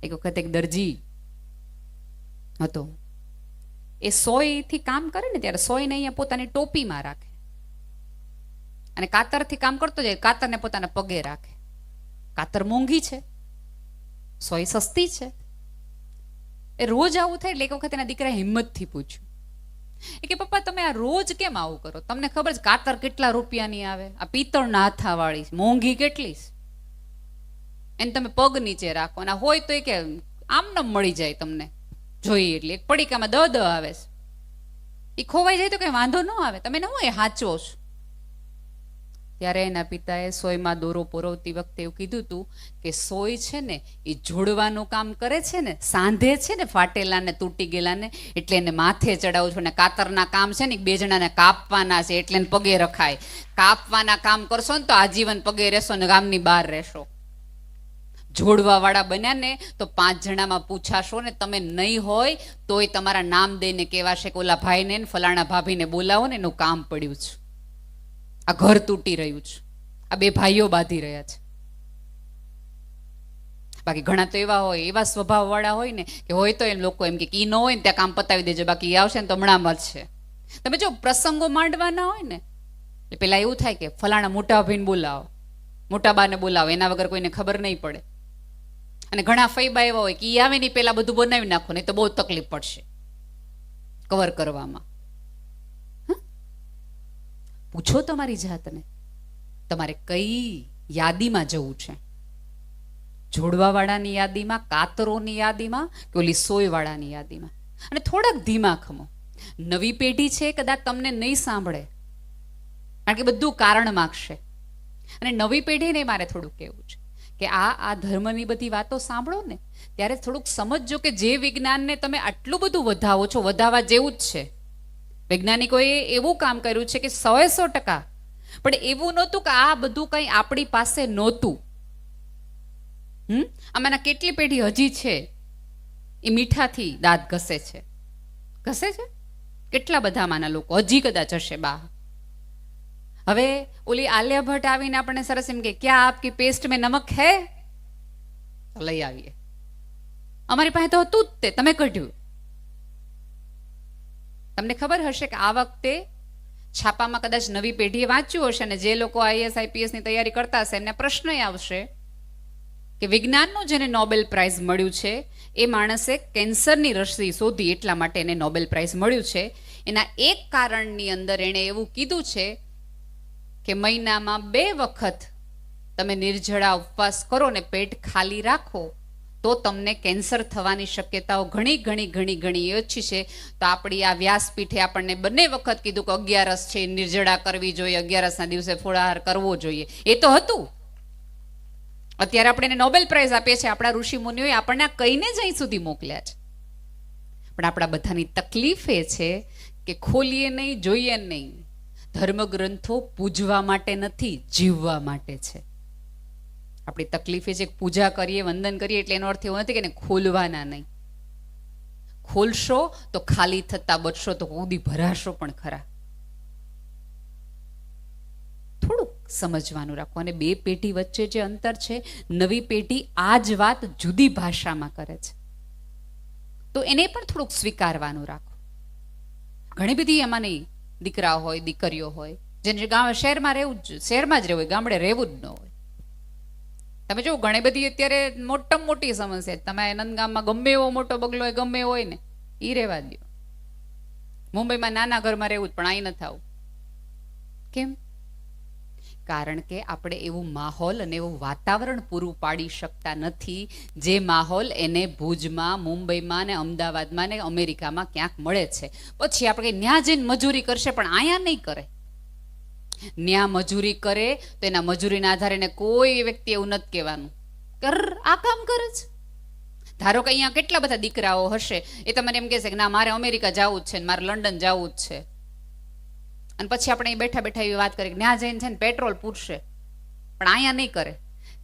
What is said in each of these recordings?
એક વખત એક દરજી હતો. એ સોયથી કામ કરે ને ત્યારે સોયને અહીંયા પોતાની ટોપીમાં રાખે અને કાતરથી કામ કરતો જાય, કાતરને પોતાના પગે રાખે. કાતર મોંઘી છે, સોય સસ્તી છે. એ રોજ આવું થાય એટલે એક વખત એના દીકરાએ હિંમતથી પૂછ્યું, એ કે પપ્પા તમે આ રોજ કેમ આવું કરો? તમને ખબર છે કાતર કેટલા રૂપિયાની આવે? આ પિત્તળના હાથાવાળી મોંઘી કેટલી છે, એને તમે પગ નીચે રાખો અને હોય તો એ કે આમ મળી જાય તમને જોઈએ એટલે એક પડીકામાં દ આવે છે, એ ખોવાઈ જાય તો કઈ વાંધો ન આવે, તમે ન હોય હાચવો છો. ત્યારે એના પિતાએ સોયમાં દોરો પોરવતી વખતે એવું કીધું હતું કે સોય છે ને એ જોડવાનું કામ કરે છે ને, સાંધે છે ને ફાટેલા ને તૂટી ગયેલા ને, એટલે એને માથે ચડાવું છું. ને કાતરના કામ છે ને બે જણાને કાપવાના છે એટલે એને પગે રખાય. કાપવાના કામ કરશો ને તો આજીવન પગે રહેશો ને ગામની બહાર રહેશો. જોડવા વાળા બન્યા ને તો 5 જણામાં પૂછાશો ને તમે નહીં હોય તોય તમારા નામ દઈને કહેવાશે કે ઓલા ભાઈને ને ફલાણા ભાભીને બોલાવો ને એનું કામ પડ્યું છે, આ ઘર તૂટી રહ્યું છે, આ 2 ભાઈઓ બાંધી રહ્યા છે. બાકી ઘણા તો એવા હોય, એવા સ્વભાવ વાળા હોય ને કે હોય તો એમ લોકો એમ કે ઈ ન હોય ને ત્યાં કામ પતાવી દેજો, બાકી ઈ આવશે ને તો હમણાં મળશે. તમે જો પ્રસંગો માંડવાના હોય ને એટલે પેલા એવું થાય કે ફલાણા મોટા ભાઈને બોલાવો, મોટા બાને બોલાવો, એના વગર કોઈને ખબર નહીં પડે. અને ઘણા ફઈબા એવા હોય કે ઈ આવે ને પેલા બધું બનાવી નાખો નહીં તો બહુ તકલીફ પડશે કવર કરવામાં. પૂછો તમારી જાતને તમારે કઈ યાદીમાં જવું છે, જોડવાવાળાની યાદીમાં, કાતરોની યાદીમાં કે ઓલી સોયવાળાની યાદીમાં. અને થોડાક ધીમા ખમો. નવી પેઢી છે કદાચ તમને નહીં સાંભળે કારણ કે બધું કારણ માગશે. અને નવી પેઢીને મારે થોડુંક કહેવું છે કે આ ધર્મની બધી વાતો સાંભળો ને ત્યારે થોડુંક સમજજો કે જે વિજ્ઞાનને તમે આટલું બધું વધાવો છો, વધાવવા જેવું જ છે. વૈજ્ઞાનિકોએ એવું કામ કર્યું છે કે 100% પણ એવું નહોતું કે આ બધું કંઈ આપણી પાસે નહોતું. આમાંના કેટલી પેઢી હજી છે એ મીઠાથી દાંત ઘસે છે, કેટલા બધામાંના લોકો હજી કદાચ હશે બા. હવે ઓલી આલિયા ભટ્ટ આવીને આપણને સરસ એમ કે ક્યાં આપકી પેસ્ટ મેં નમક હે, લઈ આવીએ. અમારી પાસે તો હતું જ તે, તમે કઢ્યું. તમને ખબર હશે કે આ વખતે છાપામાં કદાચ નવી પેઢીએ વાંચ્યું હશે ને જે લોકો IAS IPS ની તૈયારી કરતા હશે એમને પ્રશ્ન આવશે કે વિજ્ઞાનનું જેને નોબેલ પ્રાઇઝ મળ્યું છે એ માણસે કેન્સરની રસી શોધી એટલા માટે એને નોબેલ પ્રાઇઝ મળ્યું છે. એના એક કારણની અંદર એણે એવું કીધું છે કે મહિનામાં 2 વખત તમે નિર્જળા ઉપવાસ કરો ને પેટ ખાલી રાખો તો તમને કેન્સર થવાની શક્યતાઓ ઘણી ઓછી છે. તો આપણી આ વ્યાસપીઠે આપણને બંને વખત કીધું કે 11 છે નિર્જળા કરવી જોઈએ, 11ના દિવસે ફળાહાર કરવો જોઈએ. એ તો હતું. અત્યારે આપણે એને નોબેલ પ્રાઇઝ આપીએ છીએ. આપણા ઋષિ મુનિઓએ આપણને કહીને જ અહીં સુધી મોકલ્યા છે. પણ આપણા બધાની તકલીફ એ છે કે ખોલીએ નહીં, જોઈએ નહીં. ધર્મગ્રંથો પૂજવા માટે નથી, જીવવા માટે છે. આપણી તકલીફ એ છે કે પૂજા કરીએ, વંદન કરીએ એટલે એનો અર્થ એવો નથી કે એને ખોલવાના નહીં. ખોલશો તો ખાલી થતા બચશો તો કુદી ભરાશો પણ ખરા. થોડુંક સમજવાનું રાખો. અને 2 પેઢી વચ્ચે જે અંતર છે, નવી પેઢી આ જ વાત જુદી ભાષામાં કરે છે તો એને પણ થોડુંક સ્વીકારવાનું રાખો. ઘણી બધી એમાંની દીકરા હોય, દીકરીઓ હોય જેને શહેરમાં રહેવું જ, શહેરમાં જ રહેવું હોય, ગામડે રહેવું જ ન હોય. તમે જો ઘણી બધી અત્યારે મોટામાં મોટી સમસ્યા, તમે નંદગામમાં ગમે એવો મોટો બગલો હોય, ગમે હોય ને એ રહેવા દો. મુંબઈમાં નાના ઘરમાં રહેવું જ, પણ અહીં નથી આવું. કેમ? કારણ કે આપણે એવું માહોલ અને એવું વાતાવરણ પૂરું પાડી શકતા નથી જે માહોલ એને ભુજમાં, મુંબઈમાં ને અમદાવાદમાં ને અમેરિકામાં ક્યાંક મળે છે. પછી આપણે ત્યાં જઈને મજૂરી કરશે પણ અહીંયા નહીં કરે. ન્યા મજૂરી કરે તો એના મજૂરીના આધારે એને કોઈ વ્યક્તિ એવું નથી કહેવાનું કર આ કામ કરે છે. ધારો કે અહીંયા કેટલા બધા દીકરાઓ હશે એ તમને એમ કહેશે કે ના મારે અમેરિકા જવું જ છે ને મારે લંડન જવું જ છે. અને પછી આપણે અહીં બેઠા બેઠા એવી વાત કરીએ કે ત્યાં જઈને છે ને પેટ્રોલ પૂરશે, પણ અહીંયા નહીં કરે.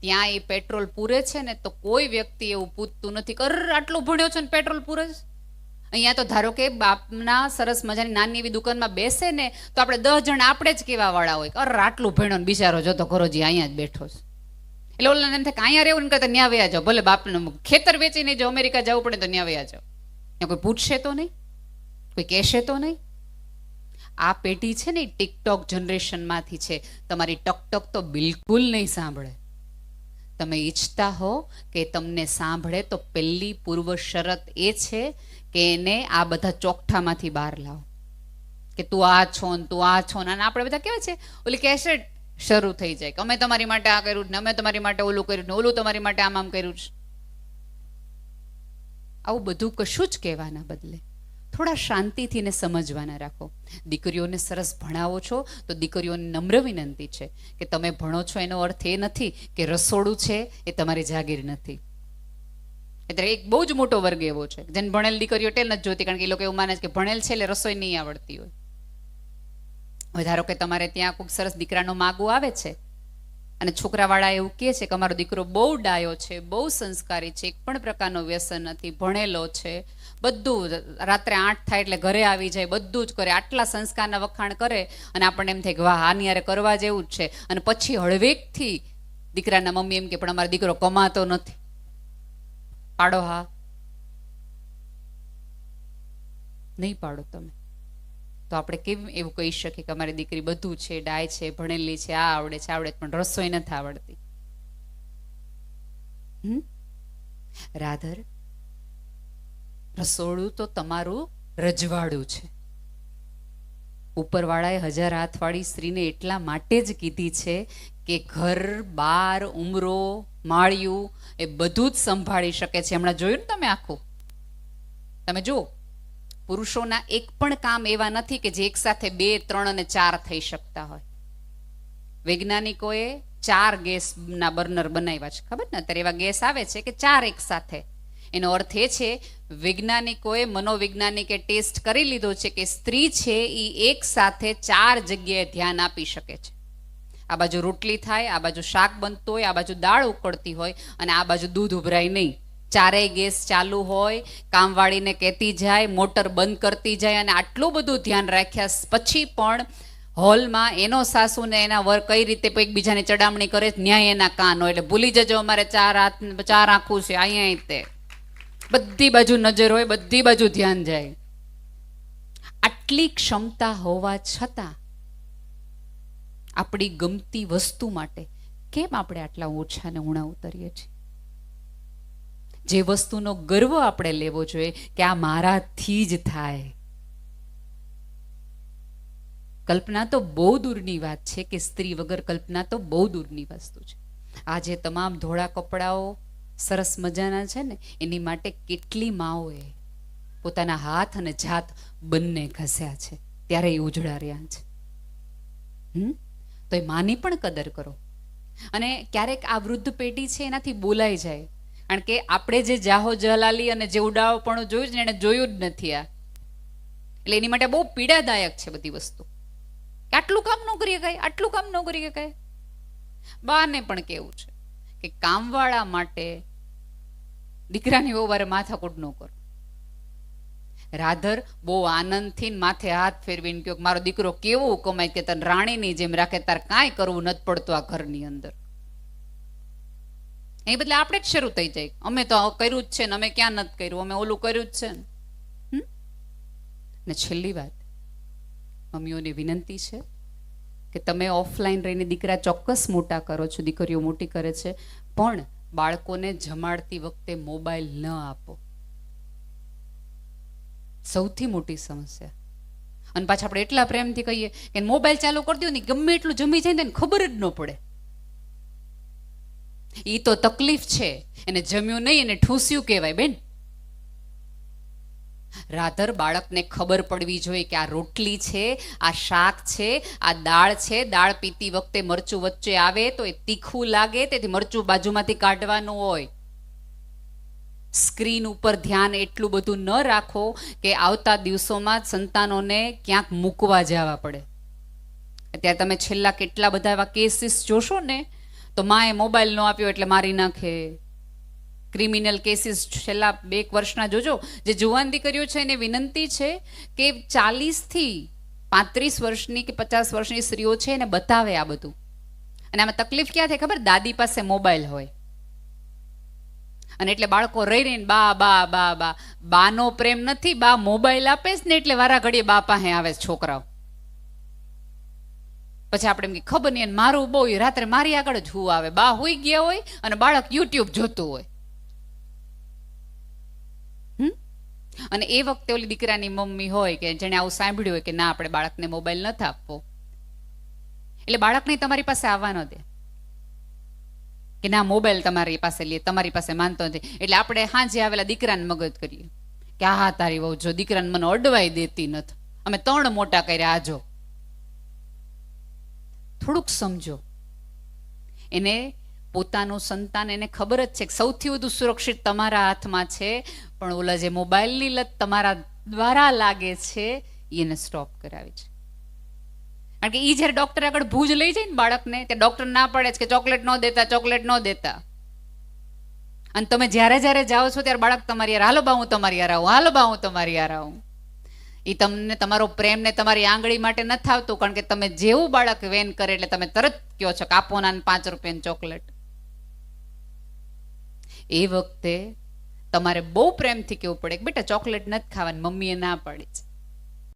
ત્યાં એ પેટ્રોલ પૂરે છે ને તો કોઈ વ્યક્તિ એવું પૂછતું નથી કર આટલું ભણ્યો છે ને પેટ્રોલ પૂરે છે. અહીંયા તો ધારો કે બાપના સરસ મજાની નાની એવી દુકાનમાં બેસે ને તો આપણે 10 જણ આપણે જ કેવા વાળા હોય અર આટલું ભણ્યો ને બિચારો જોતો ખરોજી અહીંયા જ બેઠો છે. એટલે ઓલા એમ થાય કે અહીંયા રહેવું ને કરતા ન્યા વયા જાઓ, ભલે બાપનું ખેતર વેચીને જો અમેરિકા જવું પડે તો ન્યા વયા જાઓ, ત્યાં કોઈ પૂછશે તો નહીં, કોઈ કહેશે તો નહીં. આ પેઢી છે ને ટિકટોક જનરેશનમાંથી છે. તમારી ટકટક તો બિલકુલ નહીં સાંભળે. તમે ઈચ્છતા હો કે તમને સાંભળે તો પહેલી પૂર્વ શરત એ છે કે એને આ બધા ચોકઠામાંથી બહાર લાવો કે તું આ છો ને તું આ છો ને. અને આપણે બધા કેવા છે, ઓલી કેસેટ શરૂ થઈ જાય કે અમે તમારી માટે આ કર્યું ને અમે તમારી માટે ઓલું કર્યું ને ઓલું તમારી માટે આમ કર્યું છે. આવું બધું કશું જ કહેવાના બદલે થોડા શાંતિથી ને સમજવાના રાખો. દીકરીઓને સરસ ભણાવો છો તો દીકરીઓને નમ્ર વિનંતી છે કે તમે ભણો છો એનો અર્થ એ નથી કે રસોડું છે એ તમારી જાગીર નથી. એટલે એક બહુ જ મોટો વર્ગ એવો છે જેને ભણેલ દીકરીઓ ટેલ નથી જોતી, કારણ કે એ લોકો એવું માને છે કે ભણેલ છે એટલે રસોઈ નહીં આવડતી હોય. હવે ધારો કે તમારે ત્યાં કોઈ સરસ દીકરાનો માગું આવે છે અને છોકરાવાળા એવું કહે છે કે અમારો દીકરો બહુ ડાયો છે, બહુ સંસ્કારી છે, એક પણ પ્રકારનો વ્યસન નથી, ભણેલો છે, બધું રાત્રે 8 થાય એટલે ઘરે આવી જાય, બધું જ કરે, આટલા સંસ્કારના વખાણ કરે અને આપણને એમ થાય કે વાહ આની યારે કરવા જેવું જ છે. અને પછી હળવેકથી દીકરાના મમ્મી એમ કે પણ અમારો દીકરો કમાતો નથી, પાડો. હા નહીં પાડો તમે તો આપણે કેમ એવું કહી શકીએ કે અમારી દીકરી બધું છે, ડાય છે, ભણેલી છે, આ આવડે છે આવડે પણ રસોઈ નથી આવડતી. રાધર, રસોડું તો તમારું રજવાડું છે. ઉપરવાળાએ 1000 હાથવાળી સ્ત્રીને એટલા માટે જ કીધી છે કે ઘર, બાર, ઉમરો, માળિયું એ બધું જ સંભાળી શકે છે. હમણાં જોયું ને તમે આખું, તમે જુઓ પુરુષોના એક પણ કામ એવા નથી કે જે એક સાથે 2, 3 અને 4 થઈ શકતા હોય. વૈજ્ઞાનિકોએ 4 ગેસના બર્નર બનાવ્યા છે, ખબર ને? અત્યારે એવા ગેસ આવે છે કે 4 એક સાથે. એનો અર્થ એ છે વૈજ્ઞાનિકોએ, મનોવૈજ્ઞાનિકે ટેસ્ટ કરી લીધો છે કે સ્ત્રી છે એ એક સાથે 4 જગ્યાએ ધ્યાન આપી શકે છે. આ બાજુ રોટલી થાય, આ બાજુ શાક બનતું હોય, આ બાજુ દાળ ઉકળતી હોય અને આ બાજુ દૂધ ઉભરાય નહીં. 4 ગેસ ચાલુ હોય, કામવાળીને કહેતી જાય, મોટર બંધ કરતી જાય અને આટલું બધું ધ્યાન રાખ્યા પછી પણ હોલમાં એનો સાસુ ને એના વર કઈ રીતે એકબીજાની ચડામણી કરે, ન્યાય એના કાન હોય. એટલે ભૂલી જજો અમારે 4 હાથ 4 આંખું છે, અહીંયા તે બધી બાજુ નજર હોય, બધી બાજુ ધ્યાન જાય. આટલી ક્ષમતા હોવા છતાં આપણી ગમતી વસ્તુ માટે કેમ આપણે આટલા ઓછા ને ઉણા ઉતરીએ છીએ? જે વસ્તુનો ગર્વ આપણે લેવો જોઈએ કે આ મારાથી જ થાય. કલ્પના તો બહુ દૂરની વાત છે કે સ્ત્રી વગર કલ્પના તો બહુ દૂરની વસ્તુ છે. આજે તમામ ધોળા કપડાઓ સરસ મજાના છે ને એની માટે કેટલી માઓએ પોતાના હાથ અને જાત બંને ઘસ્યા છે, ત્યારે એ ઉજળા રહ્યા છે. તો એ માની પણ કદર કરો. અને ક્યારેક આ વૃદ્ધ પેઢી છે એનાથી બોલાઈ જાય, કારણ કે આપણે જે જાહો જલાલી અને જે ઉડાવપણું જોયું છે એને જોયું જ નથી આ. એટલે એની માટે બહુ પીડાદાયક છે બધી વસ્તુ કે આટલું કામ ન કરી શકાય, આટલું કામ ન કરી શકાય. બાને પણ કેવું છે કે કામવાળા માટે દીકરાની બહુ વાર માથાકૂટ ન કરો. રાધર બહુ આનંદથી માથે હાથ ફેરવીને કહ્યો મારો દીકરો કેવું કમાય કે તને રાણીની જેમ રાખે, તાર કાંઈ કરવું નથી પડતું આ ઘરની અંદર. એ બદલે આપણે જ શરૂ થઈ જાય, અમે તો કર્યું જ છે ને, અમે ક્યાં નથી કર્યું, અમે ઓલું કર્યું જ છે ને. છેલ્લી વાત, મમ્મીઓની વિનંતી છે કે તમે ઓફલાઈન રહીને દીકરા ચોક્કસ મોટા કરો છો, દીકરીઓ મોટી કરે છે, પણ બાળકોને જમાડતી વખતે મોબાઈલ ન આપો. સૌથી મોટી સમસ્યા. અને પાછા આપણે એટલા પ્રેમથી કહીએ કે મોબાઈલ ચાલુ કરી દો ને, ગમે એટલું જમી જાય ને ખબર જ ન પડે. એ તો તકલીફ છે, એને જમ્યું નહીં એને ઠૂસ્યું કહેવાય બેન. રાધર બાળકને ખબર પડવી જોઈએ કે આ રોટલી છે, આ શાક છે, આ દાળ છે, દાળ પીતી વખતે મરચું વચ્ચે આવે તો એ તીખું લાગે, તેથી મરચું બાજુમાંથી કાઢવાનું હોય. સ્ક્રીન ઉપર ધ્યાન એટલું બધું ન રાખો કે આવતા દિવસોમાં સંતાનોને ક્યાંક મૂકવા જવા પડે. અત્યારે તમે છેલ્લા કેટલા બધા એવા કેસીસ જોશો ને તો માએ મોબાઈલ ન આપ્યો એટલે મારી નાખે. ક્રિમિનલ કેસીસ છેલ્લા 2 વર્ષના જોજો. જે જુવાન દીકરીઓ છે એને વિનંતી છે કે 40 થી 35 વર્ષની કે 50 વર્ષની સ્ત્રીઓ છે એને બતાવે આ બધું. અને આમાં તકલીફ ક્યાં થાય ખબર? દાદી પાસે મોબાઈલ હોય અને એટલે બાળકો રહી રહીને બા બા બા બા. બાનો પ્રેમ નથી, બા મોબાઈલ આપે જ ને એટલે વારા ઘડીએ બા પાસે આવે છે છોકરાઓ. પછી આપણે એમ કે ખબર નહીં મારું બહુ રાત્રે મારી આગળ જ હું આવે. બા હુઈ ગયા હોય અને બાળક યુટ્યુબ જોતું હોય. અને એ વખતે ઓલી દીકરાની મમ્મી હોય કે જેને આવું સાંભળ્યું હોય કે ના આપણે બાળકને મોબાઈલ નથી આપવો, એટલે બાળકને તમારી પાસે આવવા ન દે કે ના મોબાઈલ તમારી પાસે લે, તમારી પાસે માનતો નથી. એટલે આપણે હાંજે આવેલા દીકરાને મગજ કરીએ કે હા તારી વહુ જો દીકરાને મને અડવાઈ દેતી નથી, અમે 3 મોટા કર્યા આજો. થોડુંક સમજો. એને પોતાનું સંતાન એને ખબર જ છે કે સૌથી વધુ સુરક્ષિત તમારા હાથમાં છે, પણ ઓલા જે મોબાઈલની લત તમારા દ્વારા લાગે છે એને સ્ટોપ કરાવી છે. કારણ કે એ જયારે ડોક્ટર આગળ ભૂજ લઈ જાય ને બાળકને, ત્યાં ડોક્ટર ના પડે છે કે ચોકલેટ ન દેતા, ચોકલેટ ન દેતા. અને તમે જ્યારે જ્યારે જાઓ છો ત્યારે બાળક તમારી યાર હાલો બા હું તમારી યાર આવું, હાલો બા હું તમારી યાર આવું. એ તમને તમારો પ્રેમ ને તમારી આંગળી માટે નથી આવતું, કારણ કે તમે જેવું બાળક વેન કરે એટલે તમે તરત કહો છો કે આપો ના 5 રૂપિયાની ચોકલેટ. એ વખતે તમારે બહુ પ્રેમથી કહેવું પડે કે બેટા ચોકલેટ નથી ખાવાની, મમ્મીએ ના પાડી છે.